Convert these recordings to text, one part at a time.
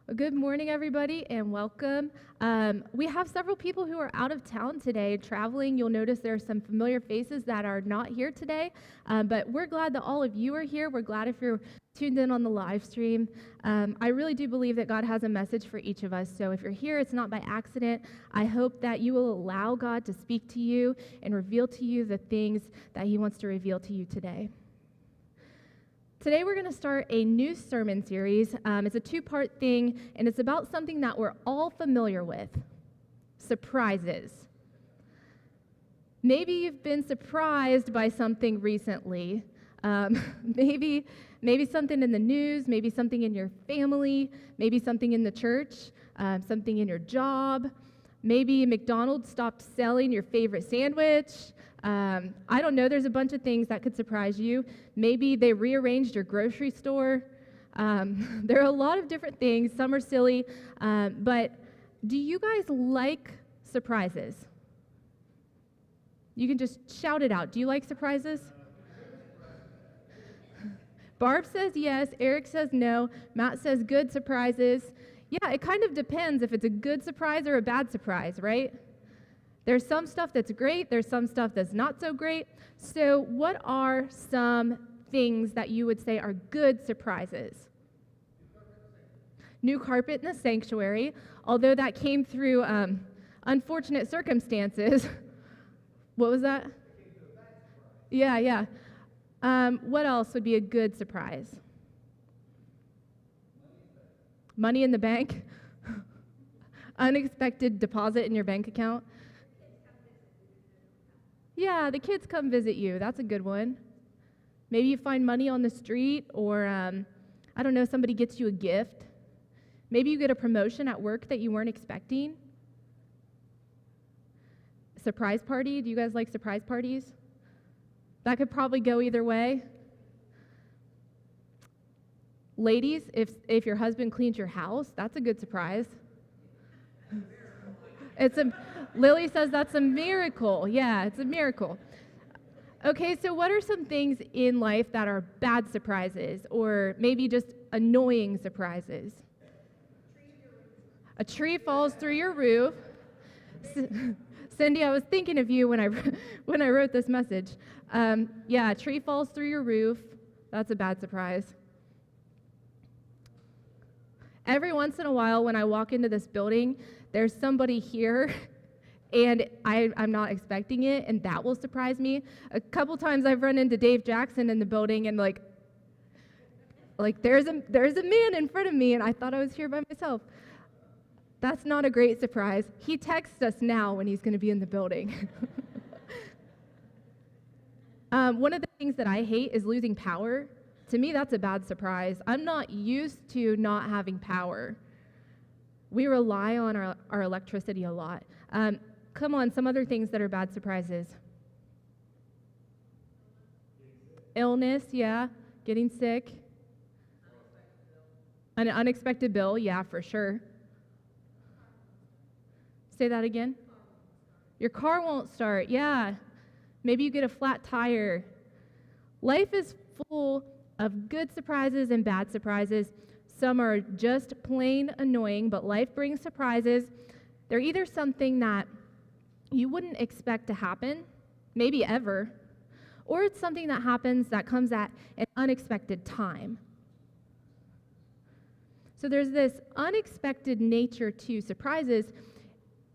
Well, good morning, everybody, and welcome. We have several people who are out of town today traveling. You'll notice there are some familiar faces that are not here today, but we're glad that all of you are here. We're glad if you're tuned in on the live stream. I really do believe that God has a message for each of us, so if you're here, it's not by accident. I hope that you will allow God to speak to you and reveal to you the things that He wants to reveal to you today. Today we're going to start a new sermon series. It's a two-part thing, and it's about something that we're all familiar with, surprises. Maybe you've been surprised by something recently. Maybe something in the news, maybe something in your family, maybe something in the church, something in your job. Maybe McDonald's stopped selling your favorite sandwich. I don't know, there's a bunch of things that could surprise you. Maybe they rearranged your grocery store. There are a lot of different things. Some are silly, but do you guys like surprises? You can just shout it out. Do you like surprises? Barb says yes. Eric says no. Matt says good surprises. Yeah, it kind of depends if it's a good surprise or a bad surprise, right? There's some stuff that's great. There's some stuff that's not so great. So what are some things that you would say are good surprises? New carpet in the sanctuary, although that came through unfortunate circumstances. What was that? Yeah. What else would be a good surprise? Money in the bank? Unexpected deposit in your bank account? Yeah, the kids come visit you. That's a good one. Maybe you find money on the street, or I don't know, somebody gets you a gift. Maybe you get a promotion at work that you weren't expecting. Surprise party. Do you guys like surprise parties? That could probably go either way. Ladies, if your husband cleans your house, that's a good surprise. Lily says that's a miracle. Yeah, it's a miracle. Okay, so what are some things in life that are bad surprises, or maybe just annoying surprises? A tree falls through your roof. Cindy, I was thinking of you when I wrote this message. Yeah, a tree falls through your roof. That's a bad surprise. Every once in a while when I walk into this building, there's somebody here and I'm not expecting it, and that will surprise me. A couple times I've run into Dave Jackson in the building, and like there's a man in front of me, and I thought I was here by myself. That's not a great surprise. He texts us now when he's going to be in the building. One of the things that I hate is losing power. To me, that's a bad surprise. I'm not used to not having power. We rely on our electricity a lot. Come on, some other things that are bad surprises. Illness, yeah. Getting sick. An unexpected bill, yeah, for sure. Say that again. Your car won't start, yeah. Maybe you get a flat tire. Life is full of good surprises and bad surprises. Some are just plain annoying, but life brings surprises. They're either something that you wouldn't expect to happen, maybe ever, or it's something that happens that comes at an unexpected time. So there's this unexpected nature to surprises.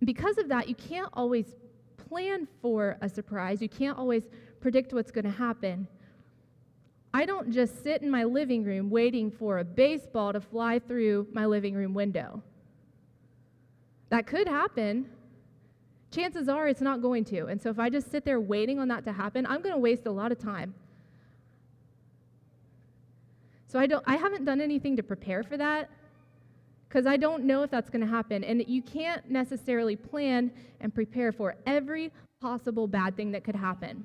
Because of that, you can't always plan for a surprise. You can't always predict what's going to happen. I don't just sit in my living room waiting for a baseball to fly through my living room window. That could happen. Chances are it's not going to. And so if I just sit there waiting on that to happen, I'm going to waste a lot of time. So I haven't done anything to prepare for that, because I don't know if that's going to happen. And you can't necessarily plan and prepare for every possible bad thing that could happen.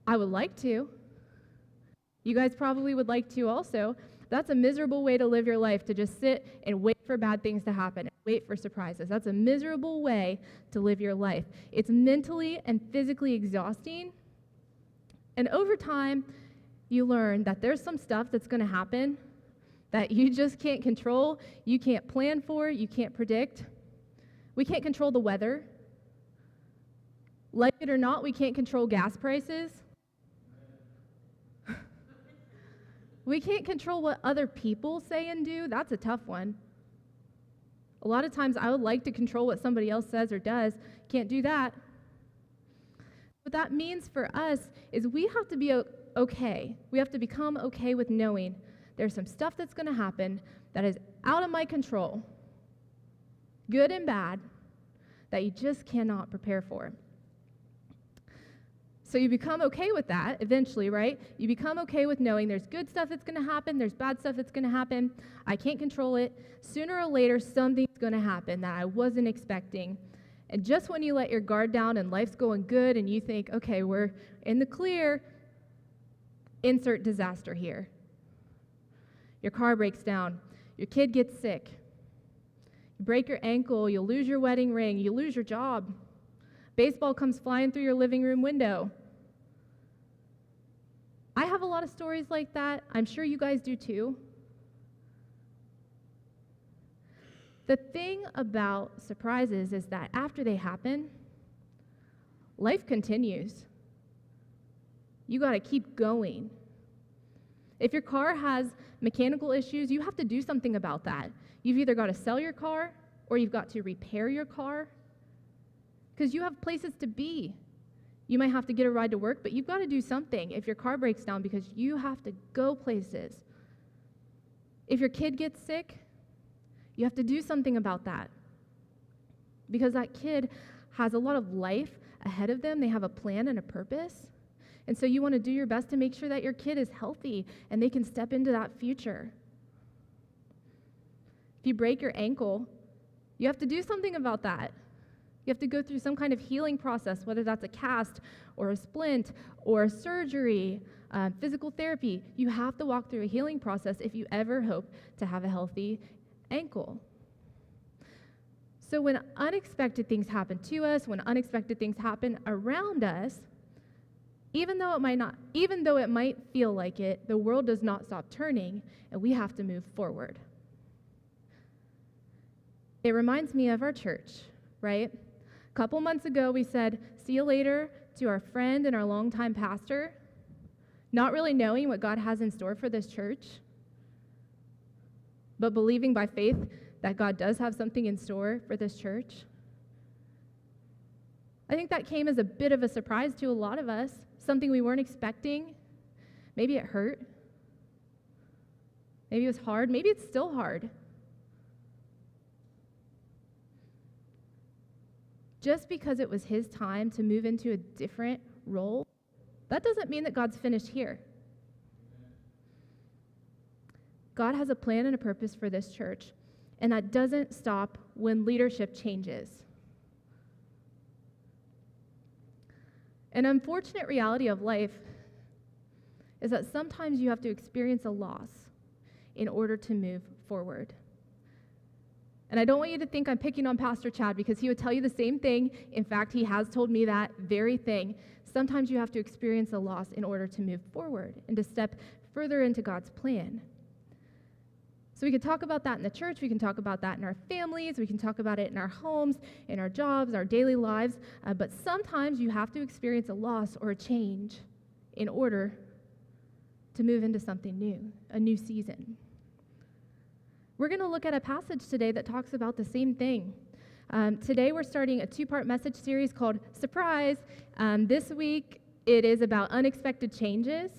I would like to. You guys probably would like to also. That's a miserable way to live your life, to just sit and wait for bad things to happen, and wait for surprises. That's a miserable way to live your life. It's mentally and physically exhausting. And over time, you learn that there's some stuff that's going to happen that you just can't control, you can't plan for, you can't predict. We can't control the weather. Like it or not, we can't control gas prices. We can't control what other people say and do. That's a tough one. A lot of times I would like to control what somebody else says or does. Can't do that. What that means for us is we have to be okay. We have to become okay with knowing there's some stuff that's going to happen that is out of my control, good and bad, that you just cannot prepare for. So you become okay with that eventually, right? You become okay with knowing there's good stuff that's going to happen, there's bad stuff that's going to happen. I can't control it. Sooner or later, something's going to happen that I wasn't expecting. And just when you let your guard down and life's going good and you think, okay, we're in the clear, insert disaster here. Your car breaks down. Your kid gets sick. You break your ankle. You'll lose your wedding ring. You lose your job. Baseball comes flying through your living room window. I have a lot of stories like that. I'm sure you guys do too. The thing about surprises is that after they happen, life continues. You got to keep going. If your car has mechanical issues, you have to do something about that. You've either got to sell your car or you've got to repair your car because you have places to be. You might have to get a ride to work, but you've got to do something if your car breaks down because you have to go places. If your kid gets sick, you have to do something about that because that kid has a lot of life ahead of them. They have a plan and a purpose. And so you want to do your best to make sure that your kid is healthy and they can step into that future. If you break your ankle, you have to do something about that. You have to go through some kind of healing process, whether that's a cast or a splint or a surgery, physical therapy. You have to walk through a healing process if you ever hope to have a healthy ankle. So when unexpected things happen to us, when unexpected things happen around us, even though it might feel like it, the world does not stop turning, and we have to move forward. It reminds me of our church, right? A couple months ago, we said, see you later to our friend and our longtime pastor, not really knowing what God has in store for this church, but believing by faith that God does have something in store for this church. I think that came as a bit of a surprise to a lot of us, something we weren't expecting. Maybe it hurt. Maybe it was hard. Maybe it's still hard. Just because it was his time to move into a different role, that doesn't mean that God's finished here. God has a plan and a purpose for this church, and that doesn't stop when leadership changes. An unfortunate reality of life is that sometimes you have to experience a loss in order to move forward. And I don't want you to think I'm picking on Pastor Chad because he would tell you the same thing. In fact, he has told me that very thing. Sometimes you have to experience a loss in order to move forward and to step further into God's plan. So we can talk about that in the church, we can talk about that in our families, we can talk about it in our homes, in our jobs, our daily lives, but sometimes you have to experience a loss or a change in order to move into something new, a new season. We're going to look at a passage today that talks about the same thing. Today we're starting a 2-part message series called Surprise. This week it is about unexpected changes.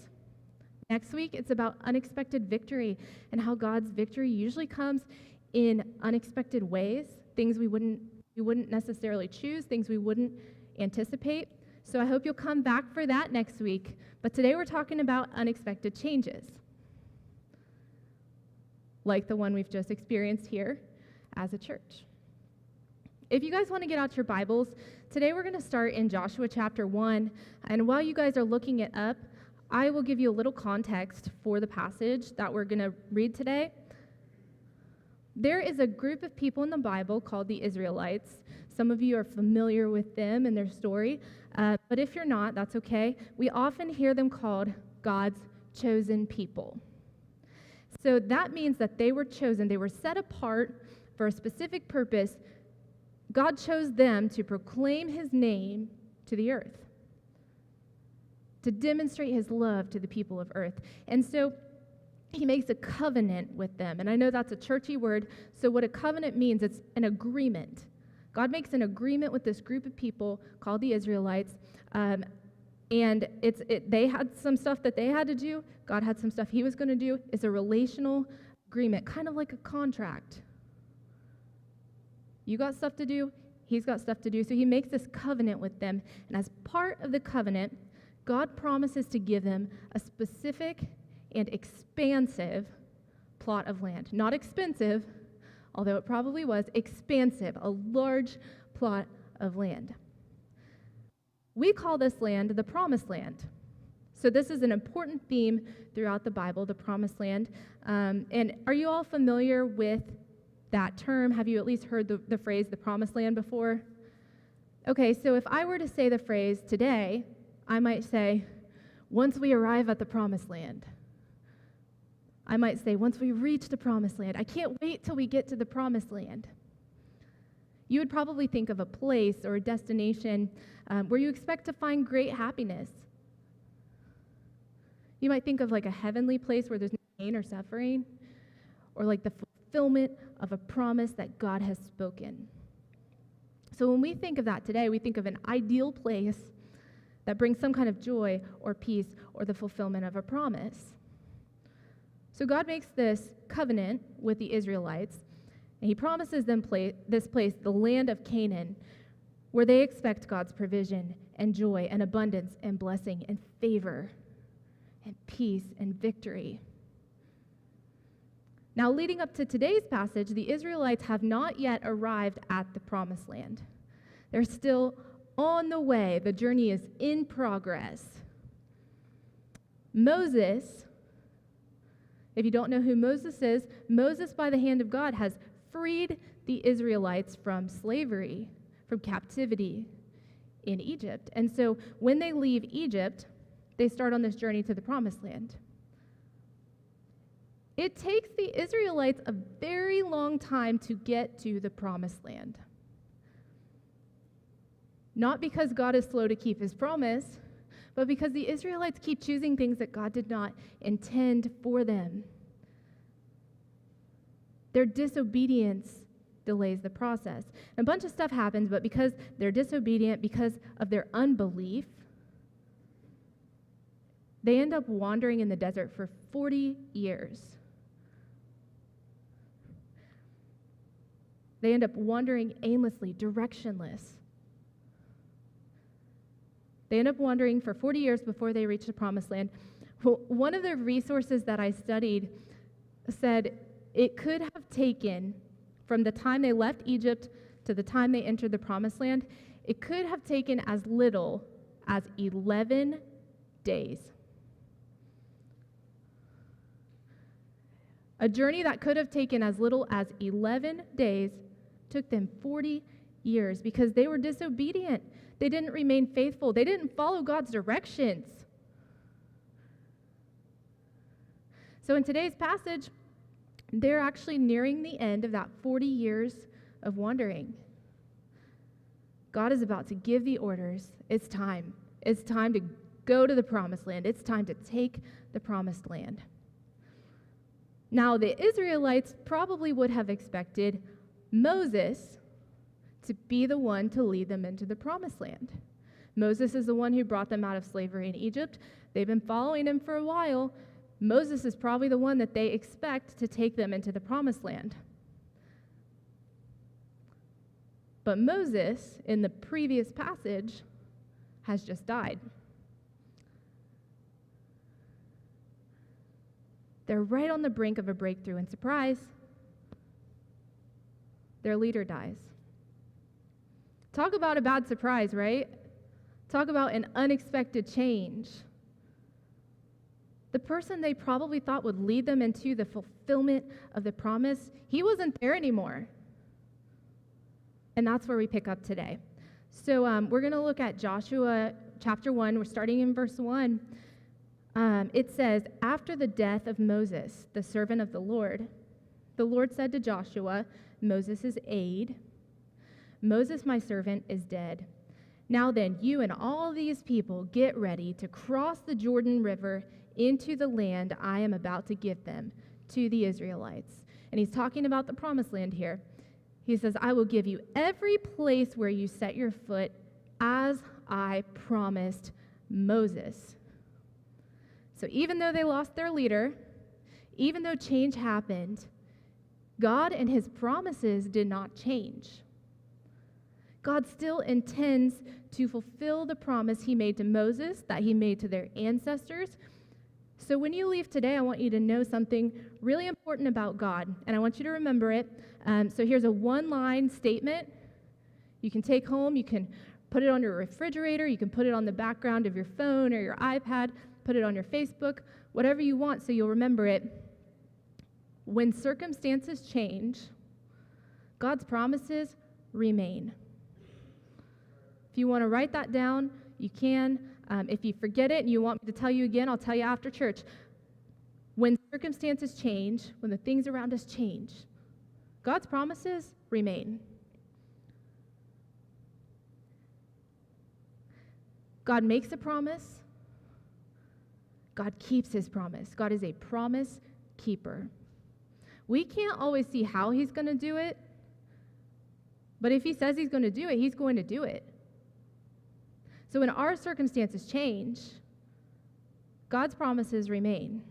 Next week it's about unexpected victory and how God's victory usually comes in unexpected ways, things we wouldn't necessarily choose, things we wouldn't anticipate. So I hope you'll come back for that next week. But today we're talking about unexpected changes, like the one we've just experienced here as a church. If you guys want to get out your Bibles, today we're going to start in Joshua chapter 1. And while you guys are looking it up, I will give you a little context for the passage that we're going to read today. There is a group of people in the Bible called the Israelites. Some of you are familiar with them and their story, but if you're not, that's okay. We often hear them called God's chosen people. So that means that they were chosen, they were set apart for a specific purpose. God chose them to proclaim his name to the earth, to demonstrate his love to the people of earth. And so he makes a covenant with them. And I know that's a churchy word. So what a covenant means, it's an agreement. God makes an agreement with this group of people called the Israelites. And they had some stuff that they had to do. God had some stuff he was going to do. It's a relational agreement, kind of like a contract. You got stuff to do, he's got stuff to do. So he makes this covenant with them. And as part of the covenant, God promises to give them a specific and expansive plot of land. Not expensive, although it probably was, expansive, a large plot of land. We call this land the Promised Land. So this is an important theme throughout the Bible, the Promised Land. And are you all familiar with that term? Have you at least heard the phrase, the Promised Land, before? Okay, so if I were to say the phrase today, I might say, once we arrive at the Promised Land. I might say, once we reach the Promised Land. I can't wait till we get to the Promised Land. You would probably think of a place or a destination where you expect to find great happiness. You might think of like a heavenly place where there's no pain or suffering, or like the fulfillment of a promise that God has spoken. So when we think of that today, we think of an ideal place that brings some kind of joy or peace or the fulfillment of a promise. So God makes this covenant with the Israelites, and he promises them this place, the land of Canaan, where they expect God's provision and joy and abundance and blessing and favor and peace and victory. Now, leading up to today's passage, the Israelites have not yet arrived at the Promised Land. They're still on the way. The journey is in progress. Moses, if you don't know who Moses is, Moses, by the hand of God, has freed the Israelites from slavery, from captivity in Egypt. And so when they leave Egypt, they start on this journey to the Promised Land. It takes the Israelites a very long time to get to the Promised Land. Not because God is slow to keep his promise, but because the Israelites keep choosing things that God did not intend for them. Their disobedience delays the process. And a bunch of stuff happens, but because they're disobedient, because of their unbelief, they end up wandering in the desert for 40 years. They end up wandering aimlessly, directionless. They end up wandering for 40 years before they reach the Promised Land. Well, one of the resources that I studied said it could have taken, from the time they left Egypt to the time they entered the Promised Land, it could have taken as little as 11 days. A journey that could have taken as little as 11 days took them 40 years because they were disobedient. They didn't remain faithful. They didn't follow God's directions. So in today's passage, they're actually nearing the end of that 40 years of wandering. God is about to give the orders. It's time. It's time to go to the Promised Land. It's time to take the Promised Land. Now, the Israelites probably would have expected Moses to be the one to lead them into the Promised Land. Moses is the one who brought them out of slavery in Egypt. They've been following him for a while. Moses is probably the one that they expect to take them into the Promised Land. But Moses, in the previous passage, has just died. They're right on the brink of a breakthrough, and surprise, their leader dies. Talk about a bad surprise, right? Talk about an unexpected change. The person they probably thought would lead them into the fulfillment of the promise, he wasn't there anymore. And that's where we pick up today. So we're going to look at Joshua chapter 1. We're starting in verse 1. It says, after the death of Moses, the servant of the Lord said to Joshua, Moses' aide, Moses, my servant, is dead. Now then, you and all these people get ready to cross the Jordan River into the land I am about to give them, to the Israelites. And he's talking about the promised land here. He says, I will give you every place where you set your foot, as I promised Moses. So even though they lost their leader, even though change happened, God and his promises did not change. God still intends to fulfill the promise he made to Moses, that he made to their ancestors. So when you leave today, I want you to know something really important about God, and I want you to remember it. So here's a one-line statement you can take home. You can put it on your refrigerator. You can put it on the background of your phone or your iPad. Put it on your Facebook, whatever you want so you'll remember it. When circumstances change, God's promises remain. If you want to write that down, you can. If you forget it and you want me to tell you again, I'll tell you after church. When circumstances change, when the things around us change, God's promises remain. God makes a promise. God keeps his promise. God is a promise keeper. We can't always see how he's going to do it, but if he says he's going to do it, he's going to do it. So when our circumstances change, God's promises remain.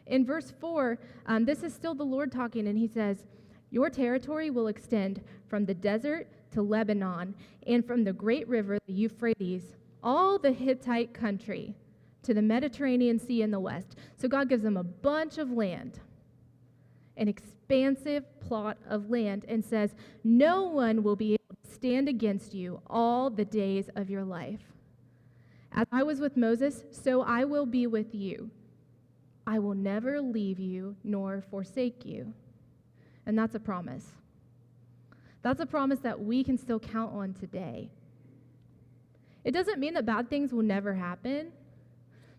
In verse 4, this is still the Lord talking, and he says, your territory will extend from the desert to Lebanon, and from the great river, the Euphrates, all the Hittite country, to the Mediterranean Sea in the west. So God gives them a bunch of land, an expansive plot of land, and says, no one will be able to stand against you all the days of your life. As I was with Moses, so I will be with you. I will never leave you nor forsake you. And that's a promise. That's a promise that we can still count on today. It doesn't mean that bad things will never happen,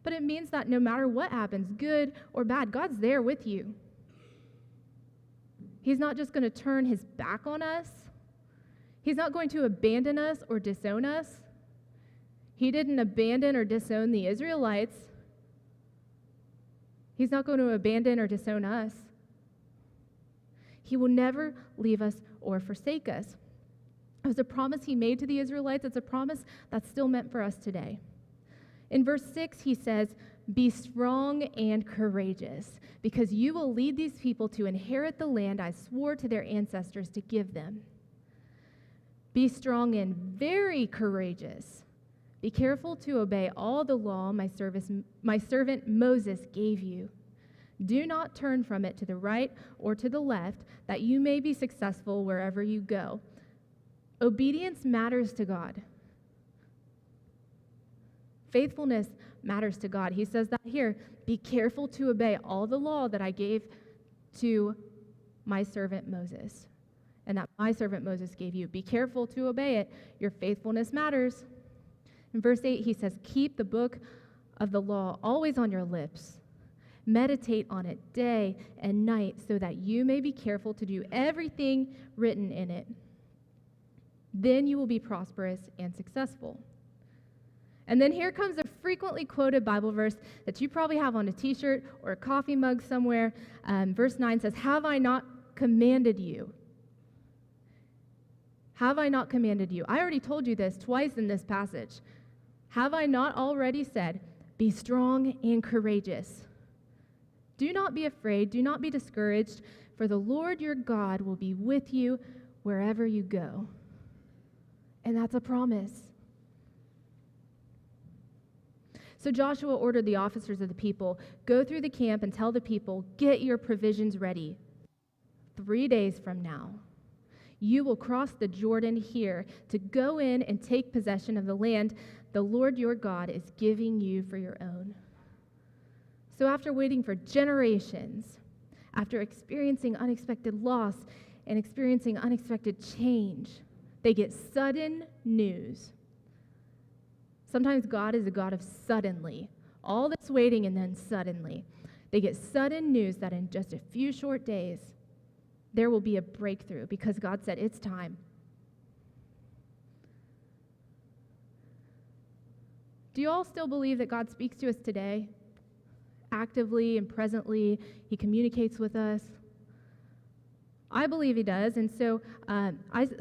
but it means that no matter what happens, good or bad, God's there with you. He's not just going to turn his back on us. He's not going to abandon us or disown us. He didn't abandon or disown the Israelites. He's not going to abandon or disown us. He will never leave us or forsake us. It was a promise he made to the Israelites. It's a promise that's still meant for us today. In verse 6, he says, be strong and courageous, because you will lead these people to inherit the land I swore to their ancestors to give them. Be strong and very courageous. Be careful to obey all the law my servant Moses gave you. Do not turn from it to the right or to the left, that you may be successful wherever you go. Obedience matters to God. Faithfulness matters to God. He says that here, be careful to obey all the law that I gave to my servant Moses, and that my servant Moses gave you. Be careful to obey it. Your faithfulness matters. In verse 8, he says, keep the book of the law always on your lips. Meditate on it day and night, so that you may be careful to do everything written in it. Then you will be prosperous and successful. And then here comes a frequently quoted Bible verse that you probably have on a t-shirt or a coffee mug somewhere. Verse 9 says, have I not commanded you? Have I not commanded you? I already told you this twice in this passage. Have I not already said, be strong and courageous? Do not be afraid, do not be discouraged, for the Lord your God will be with you wherever you go. And that's a promise. So Joshua ordered the officers of the people, go through the camp and tell the people, get your provisions ready. 3 days from now, you will cross the Jordan here to go in and take possession of the land the Lord your God is giving you for your own. So after waiting for generations, after experiencing unexpected loss and experiencing unexpected change, they get sudden news. Sometimes God is a God of suddenly. All this waiting, and then suddenly, they get sudden news that in just a few short days, there will be a breakthrough because God said, it's time. Do you all still believe that God speaks to us today? Actively and presently, he communicates with us. I believe he does, and so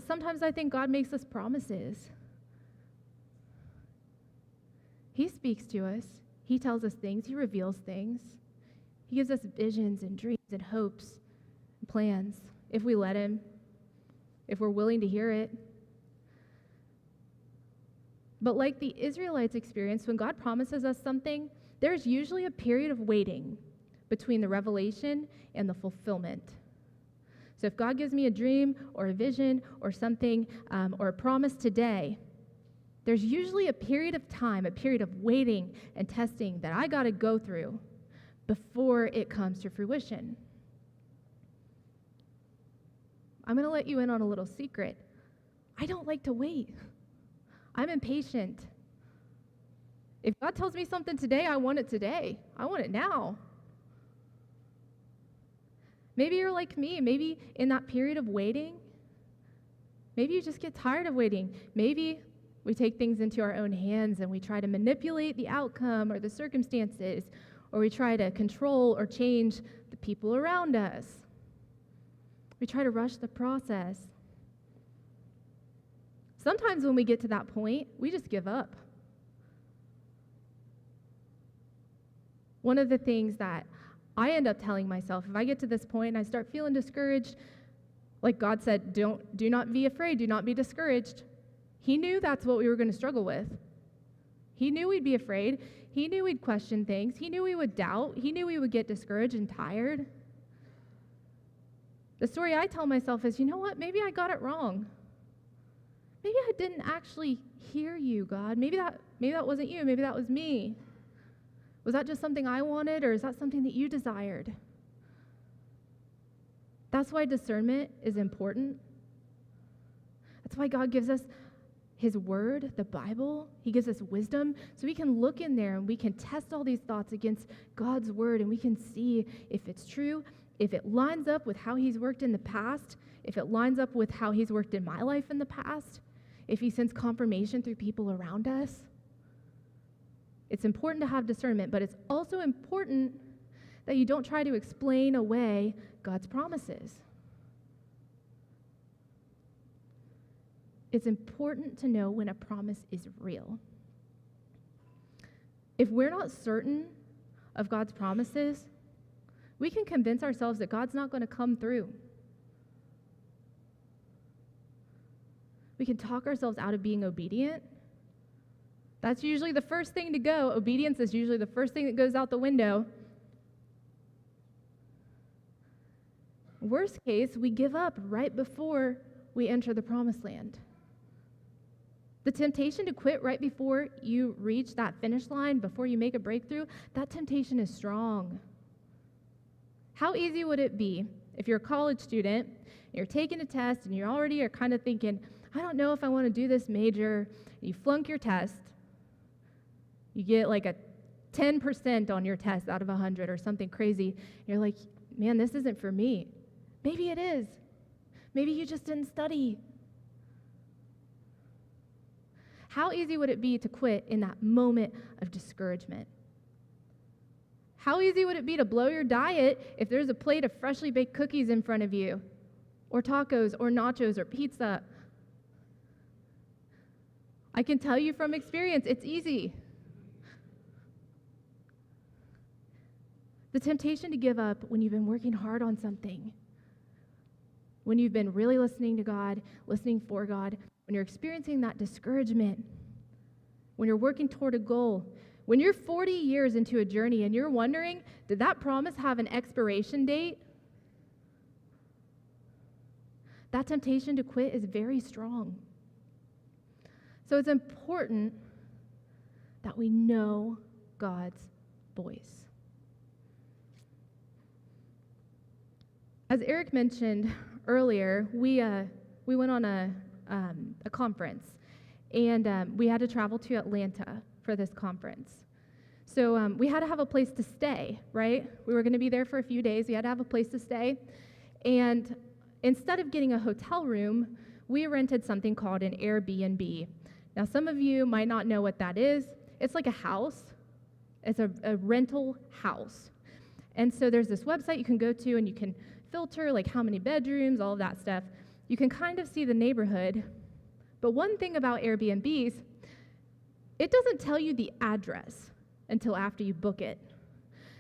sometimes I think God makes us promises. He speaks to us. He tells us things. He reveals things. He gives us visions and dreams and hopes and plans if we let him, if we're willing to hear it. But like the Israelites experienced, when God promises us something, there's usually a period of waiting between the revelation and the fulfillment. So if God gives me a dream or a vision or something or a promise today, there's usually a period of time, a period of waiting and testing that I got to go through before it comes to fruition. I'm going to let you in on a little secret. I don't like to wait. I'm impatient. If God tells me something today, I want it today. I want it now. Maybe you're like me. Maybe in that period of waiting, maybe you just get tired of waiting. Maybe we take things into our own hands and we try to manipulate the outcome or the circumstances, or we try to control or change the people around us. We try to rush the process. Sometimes when we get to that point, we just give up. One of the things that I end up telling myself, if I get to this point and I start feeling discouraged, like God said, do not be afraid, do not be discouraged. He knew that's what we were going to struggle with. He knew we'd be afraid. He knew we'd question things. He knew we would doubt. He knew we would get discouraged and tired. The story I tell myself is, you know what? Maybe I got it wrong. Maybe I didn't actually hear you, God. Maybe that wasn't you. Maybe that was me. Was that just something I wanted, or is that something that you desired? That's why discernment is important. That's why God gives us his word, the Bible. He gives us wisdom so we can look in there and we can test all these thoughts against God's word, and we can see if it's true, if it lines up with how he's worked in the past, if it lines up with how he's worked in my life in the past, if he sends confirmation through people around us. It's important to have discernment, but it's also important that you don't try to explain away God's promises. It's important to know when a promise is real. If we're not certain of God's promises, we can convince ourselves that God's not going to come through. We can talk ourselves out of being obedient. That's usually the first thing to go. Obedience is usually the first thing that goes out the window. Worst case, we give up right before we enter the promised land. The temptation to quit right before you reach that finish line, before you make a breakthrough, that temptation is strong. How easy would it be if you're a college student, you're taking a test, and you already are kind of thinking, I don't know if I want to do this major. You flunk your test. You get like a 10% on your test out of 100 or something crazy. You're like, man, this isn't for me. Maybe it is. Maybe you just didn't study. How easy would it be to quit in that moment of discouragement? How easy would it be to blow your diet if there's a plate of freshly baked cookies in front of you, or tacos, or nachos, or pizza? I can tell you from experience, it's easy. The temptation to give up when you've been working hard on something, when you've been really listening to God, listening for God, when you're experiencing that discouragement, when you're working toward a goal, when you're 40 years into a journey and you're wondering, did that promise have an expiration date? That temptation to quit is very strong. So it's important that we know God's voice. As Eric mentioned earlier, we went on a conference, and we had to travel to Atlanta for this conference. So we had to have a place to stay, right? We were going to be there for a few days. We had to have a place to stay. And instead of getting a hotel room, we rented something called an Airbnb. Now, some of you might not know what that is. It's like a house. It's a rental house. And so there's this website you can go to, and you can filter like how many bedrooms, all of that stuff. You can kind of see the neighborhood. But one thing about Airbnbs, it doesn't tell you the address until after you book it.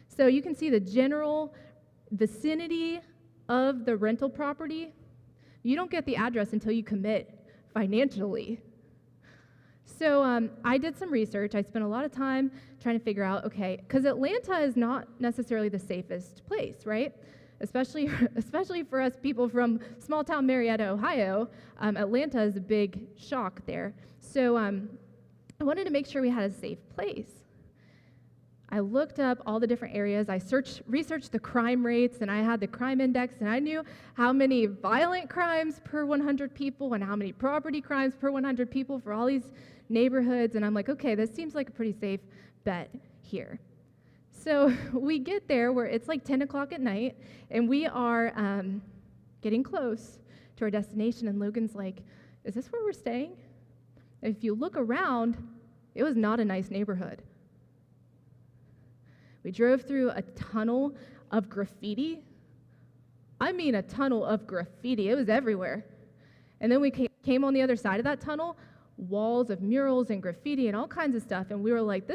So you can see the general vicinity of the rental property. You don't get the address until you commit financially. So I did some research. I spent a lot of time trying to figure out, okay, because Atlanta is not necessarily the safest place, right? Especially for us people from small town Marietta, Ohio. Atlanta is a big shock there. So I wanted to make sure we had a safe place. I looked up all the different areas. I researched the crime rates, and I had the crime index, and I knew how many violent crimes per 100 people and how many property crimes per 100 people for all these neighborhoods. And I'm like, okay, this seems like a pretty safe bet here. So we get there where it's like 10 o'clock at night, and we are getting close to our destination, and Logan's like, is this where we're staying? And if you look around, it was not a nice neighborhood. We drove through a tunnel of graffiti. I mean a tunnel of graffiti. It was everywhere. And then we came on the other side of that tunnel, walls of murals and graffiti and all kinds of stuff. And we were like,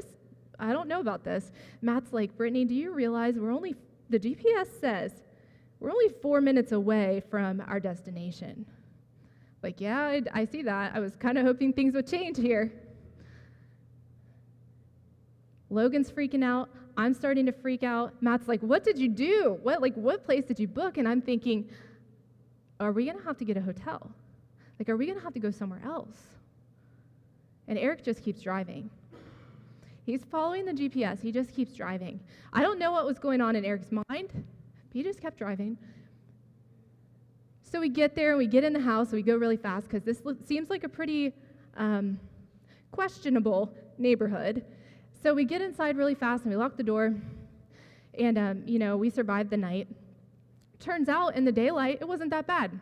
I don't know about this. Matt's like, Brittany, do you realize the GPS says we're only 4 minutes away from our destination? Like, yeah, I see that. I was kind of hoping things would change here. Logan's freaking out. I'm starting to freak out. Matt's like, what did you do? What place did you book? And I'm thinking, are we going to have to get a hotel? Like, are we going to have to go somewhere else? And Eric just keeps driving. He's following the GPS. He just keeps driving. I don't know what was going on in Eric's mind, but he just kept driving. So we get there, and we get in the house, and we go really fast because this seems like a pretty questionable neighborhood. So we get inside really fast, and we lock the door, and, we survived the night. Turns out, in the daylight, it wasn't that bad.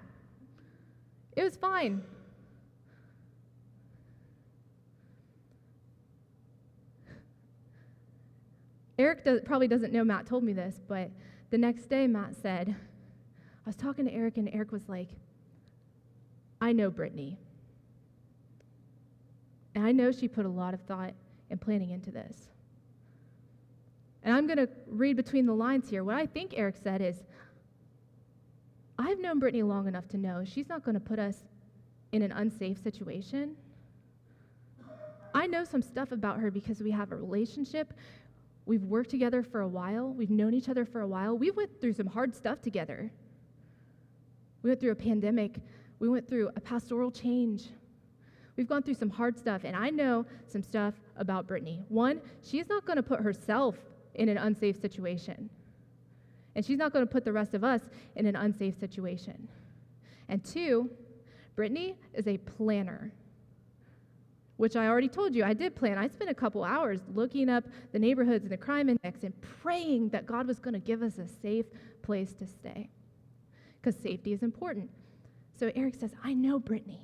It was fine. Eric probably doesn't know Matt told me this, but the next day, Matt said, I was talking to Eric, and Eric was like, I know Brittany. And I know she put a lot of thought and planning into this. And I'm going to read between the lines here. What I think Eric said is, I've known Brittany long enough to know she's not going to put us in an unsafe situation. I know some stuff about her because we have a relationship. We've worked together for a while. We've known each other for a while. We went through some hard stuff together. We went through a pandemic. We went through a pastoral change. We've gone through some hard stuff, and I know some stuff about Brittany. One, she's not going to put herself in an unsafe situation. And she's not going to put the rest of us in an unsafe situation. And two, Brittany is a planner, which I already told you I did plan. I spent a couple hours looking up the neighborhoods and the crime index and praying that God was going to give us a safe place to stay, because safety is important. So Eric says, I know Brittany.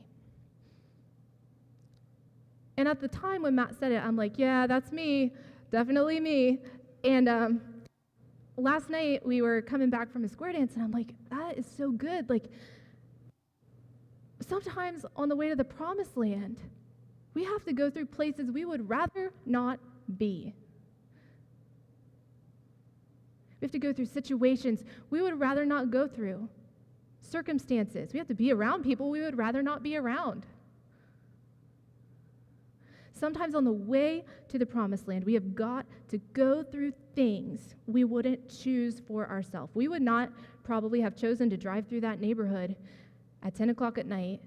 And at the time when Matt said it, I'm like, yeah, that's me, definitely me. And last night we were coming back from a square dance, and I'm like, that is so good. Like, sometimes on the way to the promised land, we have to go through places we would rather not be. We have to go through situations we would rather not go through, circumstances. We have to be around people we would rather not be around. Sometimes on the way to the promised land, we have got to go through things we wouldn't choose for ourselves. We would not probably have chosen to drive through that neighborhood at 10 o'clock at night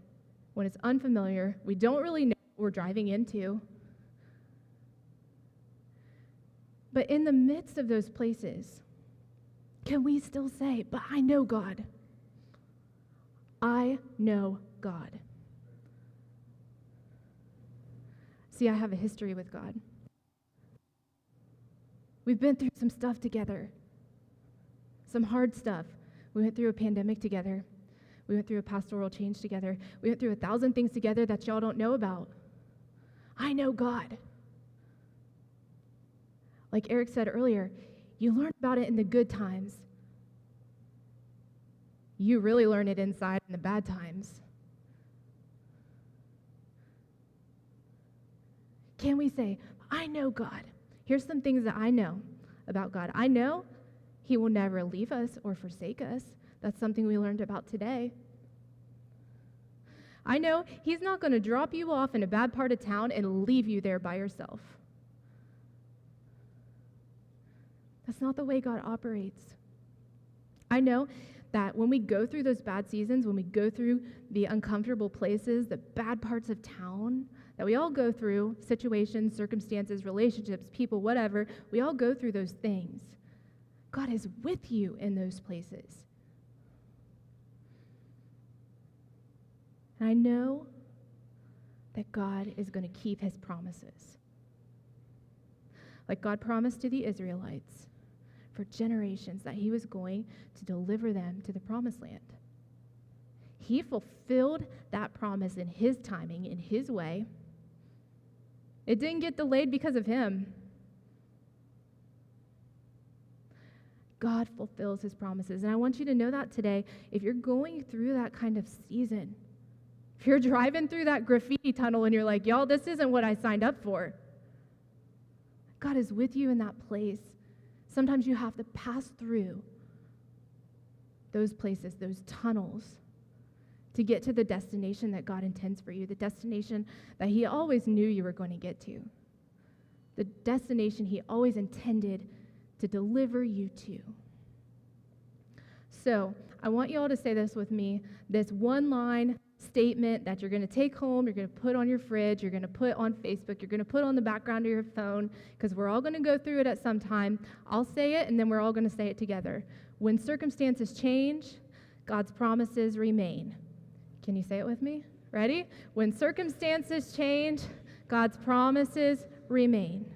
when it's unfamiliar. We don't really know what we're driving into. But in the midst of those places, can we still say, but I know God? I know God. See, I have a history with God. We've been through some stuff together, some hard stuff. We went through a pandemic together. We went through a pastoral change together. We went through 1,000 things together that y'all don't know about. I know God. Like Eric said earlier, you learn about it in the good times. You really learn it inside in the bad times. Can we say, I know God? Here's some things that I know about God. I know He will never leave us or forsake us. That's something we learned about today. I know He's not going to drop you off in a bad part of town and leave you there by yourself. That's not the way God operates. I know that when we go through those bad seasons, when we go through the uncomfortable places, the bad parts of town, that we all go through, situations, circumstances, relationships, people, whatever, we all go through those things. God is with you in those places. And I know that God is going to keep His promises. Like God promised to the Israelites for generations that He was going to deliver them to the promised land. He fulfilled that promise in His timing, in His way. It didn't get delayed because of Him. God fulfills His promises. And I want you to know that today. If you're going through that kind of season, if you're driving through that graffiti tunnel and you're like, y'all, this isn't what I signed up for, God is with you in that place. Sometimes you have to pass through those places, those tunnels, to get to the destination that God intends for you, the destination that He always knew you were going to get to, the destination He always intended to deliver you to. So I want you all to say this with me, this one-line statement that you're going to take home, you're going to put on your fridge, you're going to put on Facebook, you're going to put on the background of your phone, because we're all going to go through it at some time. I'll say it, and then we're all going to say it together. When circumstances change, God's promises remain. Can you say it with me? Ready? When circumstances change, God's promises remain.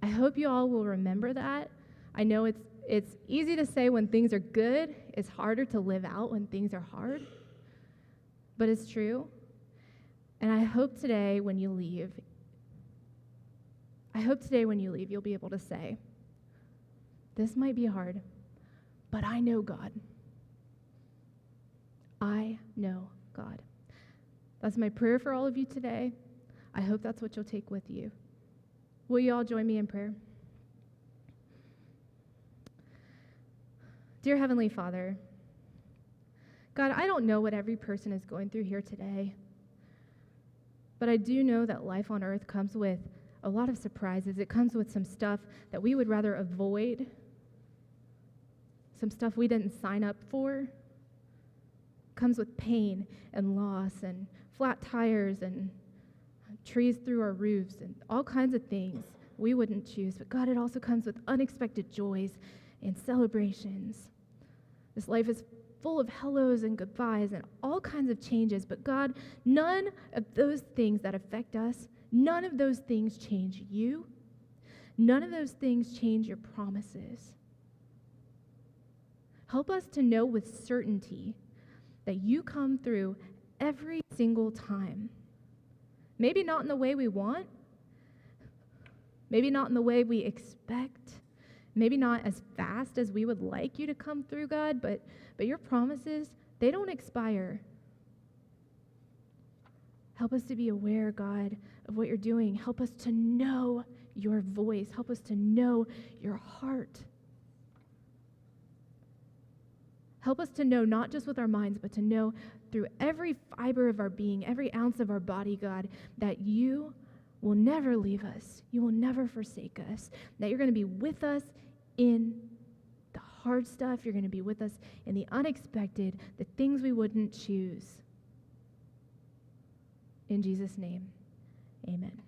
I hope you all will remember that. I know it's easy to say when things are good. It's harder to live out when things are hard. But it's true. And I hope today when you leave, you'll be able to say, this might be hard, but I know God. I know God. That's my prayer for all of you today. I hope that's what you'll take with you. Will you all join me in prayer? Dear Heavenly Father, God, I don't know what every person is going through here today, but I do know that life on earth comes with a lot of surprises. It comes with some stuff that we would rather avoid, some stuff we didn't sign up for. It comes with pain and loss and flat tires and trees through our roofs and all kinds of things we wouldn't choose. But God, it also comes with unexpected joys and celebrations. This life is full of hellos and goodbyes and all kinds of changes. But God, none of those things that affect us, none of those things change you. None of those things change your promises. Help us to know with certainty that you come through every single time. Maybe not in the way we want, maybe not in the way we expect, maybe not as fast as we would like you to come through, God, but your promises, they don't expire. Help us to be aware, God, of what you're doing. Help us to know your voice. Help us to know your heart. Help us to know not just with our minds, but to know through every fiber of our being, every ounce of our body, God, that you will never leave us. You will never forsake us. That you're going to be with us in the hard stuff. You're going to be with us in the unexpected, the things we wouldn't choose. In Jesus' name, amen.